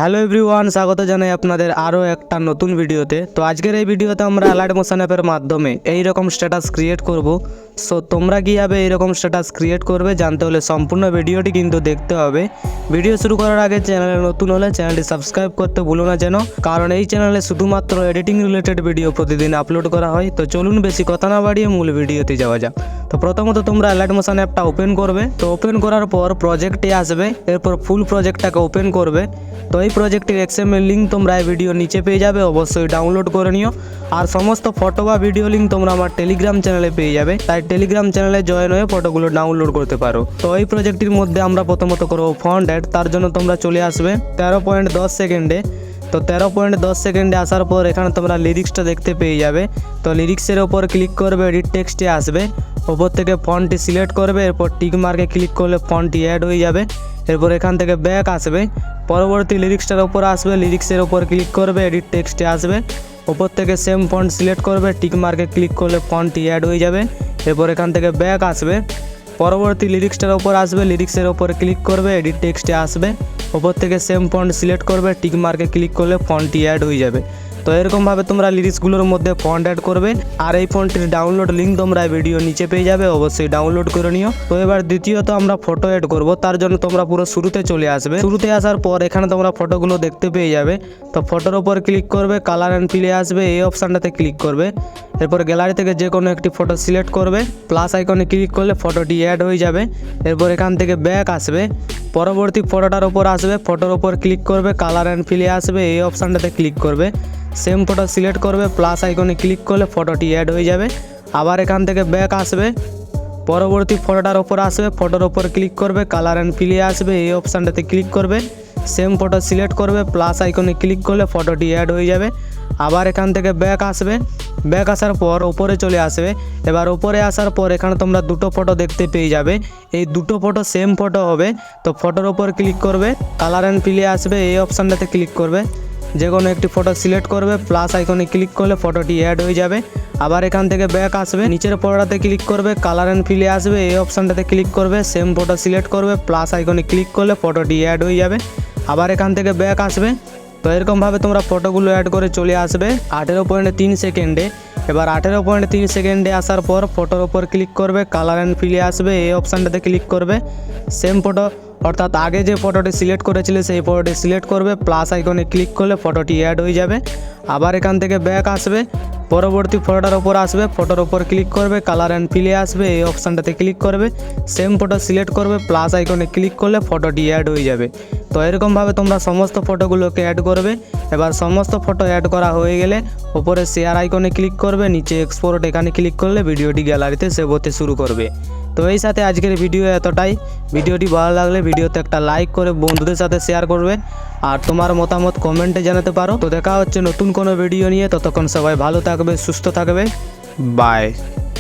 Hello everyone, স্বাগত জানাই আপনাদের আরও একটা নতুন ভিডিওতে। তো আজকের এই ভিডিওতে আমরা অ্যালাইড মোশন অ্যাপের মাধ্যমে এই রকম স্ট্যাটাস ক্রিয়েট করব। সো তোমরা কীভাবে এইরকম স্ট্যাটাস ক্রিয়েট করবে জানতে হলে সম্পূর্ণ ভিডিওটি কিন্তু দেখতে হবে। ভিডিও শুরু করার আগে চ্যানেলে নতুন হলে চ্যানেলটি সাবস্ক্রাইব করতে ভুলো না যেন, কারণ এই চ্যানেলে শুধুমাত্র এডিটিং রিলেটেড ভিডিও প্রতিদিন আপলোড করা হয়। তো চলুন বেশি কথা না বাড়িয়ে মূল ভিডিওতে যাওয়া যাক। তো প্রথমত তোমরা অ্যালাইড মোশন অ্যাপটা ওপেন করবে। তো ওপেন করার পর প্রজেক্টে আসবে, এরপর ফুল প্রজেক্টটাকে ওপেন করবে। তো এই প্রজেক্টের XML লিঙ্ক তোমরা এই ভিডিও নিচে পেয়ে যাবে, অবশ্যই ডাউনলোড করে নিও। আর সমস্ত ফটো বা ভিডিও লিঙ্ক তোমরা আমার টেলিগ্রাম চ্যানেলে পেয়ে যাবে, তাই টেলিগ্রাম চ্যানেলে জয়েন হয়ে ফটোগুলো ডাউনলোড করতে পারো। তো এই প্রজেক্টের মধ্যে আমরা প্রথমত করবো ফন্ট অ্যাড। তার জন্য তোমরা চলে আসবে 13.10 সেকেন্ডে। তো 13.10 সেকেন্ডে আসার পর এখানে তোমরা লিরিক্সটা দেখতে পেয়ে যাবে। তো লিরিক্সের ওপর ক্লিক করবে, এডিট টেক্সটে আসবে, ওপর থেকে ফন্টটি সিলেক্ট করবে, এরপর টিক মার্কে ক্লিক করলে ফন্টটি অ্যাড হয়ে যাবে। এরপর এখান থেকে ব্যাক আসবে, পরবর্তী লিরিক্সটার ওপর আসবে, লিরিক্সের ওপর ক্লিক করবে, এডিট টেক্সটে আসবে, ওপর থেকে সেম ফন্ট সিলেক্ট করবে, টিক মার্কে ক্লিক করলে ফন্টটি অ্যাড হয়ে যাবে। এরপর এখান থেকে ব্যাক আসবে, পরবর্তী লিরিক্সটার ওপর আসবে, লিরিক্সের ওপর ক্লিক করবে, এডিট টেক্সটে আসবে, ওপর থেকে সেম ফন্ট সিলেক্ট করবে, টিক মার্কে ক্লিক করলে ফন্টটি অ্যাড হয়ে যাবে। তো এরকমভাবে তোমরা লিরিক্সগুলোর মধ্যে ফন্ট অ্যাড করবে। আর এই ফন্টটির ডাউনলোড লিঙ্ক তোমরা ভিডিও নিচে পেয়ে যাবে, অবশ্যই ডাউনলোড করে নিও। তো এবার দ্বিতীয়ত আমরা ফটো অ্যাড করব, তার জন্য তোমরা পুরো শুরুতে চলে আসবে। শুরুতে আসার পর এখানে তোমরা ফটোগুলো দেখতে পেয়ে যাবে। তো ফটোর ওপর ক্লিক করবে, কালার অ্যান্ড ফিলে আসবে, এই অপশানটাতে ক্লিক করবে, এরপর গ্যালারি থেকে যে কোনো একটি ফটো সিলেক্ট করবে, প্লাস আইকনে ক্লিক করলে ফটোটি অ্যাড হয়ে যাবে। এরপর এখান থেকে ব্যাক আসবে, পরবর্তী ফটোটার ওপর আসবে, ফটোর ওপর ক্লিক করবে, কালার অ্যান্ড ফিলে আসবে, এই অপশানটাতে ক্লিক করবে, সেম ফটো সিলেক্ট করবে, প্লাস আইকনে ক্লিক করলে ফটোটি অ্যাড হয়ে যাবে। আবার এখান থেকে ব্যাক আসবে, পরবর্তী ফটোটার ওপর আসবে, ফটোর ওপর ক্লিক করবে, কালার অ্যান্ড ফিলে আসবে, এই অপশানটাতে ক্লিক করবে, সেম ফটো সিলেক্ট করবে, প্লাস আইকনে ক্লিক করলে ফটোটি অ্যাড হয়ে যাবে। আবার এখান থেকে ব্যাক আসবে, ব্যাক আসার পর ওপরে চলে আসবে। এবার ওপরে আসার পর এখানে তোমরা দুটো ফটো দেখতে পেয়ে যাবে, এই দুটো ফটো সেম ফটো হবে। তো ফটোর ওপর ক্লিক করবে, কালার অ্যান্ড ফিলে আসবে, এই অপশানটাতে ক্লিক করবে, যে কোনো একটি ফটো সিলেক্ট করবে, প্লাস আইকনে ক্লিক করলে ফটোটি অ্যাড হয়ে যাবে। আবার এখান থেকে ব্যাক আসবে, নিচের ফটোটাতে ক্লিক করবে, কালার অ্যান্ড ফিলে আসবে, এই অপশানটাতে ক্লিক করবে, সেম ফটো সিলেক্ট করবে, প্লাস আইকনে ক্লিক করলে ফটোটি অ্যাড হয়ে যাবে। আবার এখান থেকে ব্যাক আসবে। তো এরকমভাবে তোমরা ফটোগুলো অ্যাড করে চলে আসবে 18.3 সেকেন্ডে। এবার 18.3 সেকেন্ডে আসার পর ফটোর ওপর ক্লিক করবে, কালার অ্যান্ড ফিলে আসবে, এই অপশানটাতে ক্লিক করবে, সেম ফটো অর্থাৎ আগে যে ফটোটি সিলেক্ট করেছিলে সেই ফটোটি সিলেক্ট করবে, প্লাস আইকনে ক্লিক করলে ফটোটি অ্যাড হয়ে যাবে। আবার এখান থেকে ব্যাক আসবে, পরবর্তী ফটোটার ওপর আসবে, ফটোর ওপর ক্লিক করবে, কালার অ্যান্ড ফিলে আসবে, এই অপশানটাতে ক্লিক করবে, সেম ফটো সিলেক্ট করবে, প্লাস আইকনে ক্লিক করলে ফটোটি অ্যাড হয়ে যাবে। তো এরকমভাবে তোমরা সমস্ত ফটোগুলোকে অ্যাড করবে। এবার সমস্ত ফটো অ্যাড করা হয়ে গেলে ওপরে শেয়ার আইকনে ক্লিক করবে, নিচে এক্সপোর্ট এখানে ক্লিক করলে ভিডিওটি গ্যালারিতে সেভ হতে শুরু করবে। তো এই সাথে আজকের ভিডিও এতটাই। ভিডিওটি ভালো লাগলে ভিডিওতে একটা লাইক করে বন্ধুদের সাথে শেয়ার করবে, আর তোমার মতামত কমেন্টে জানাতে পারো। তো দেখা হচ্ছে নতুন কোনো ভিডিও নিয়ে, ততক্ষণ সবাই ভালো থাকবে, সুস্থ থাকবে, বাই।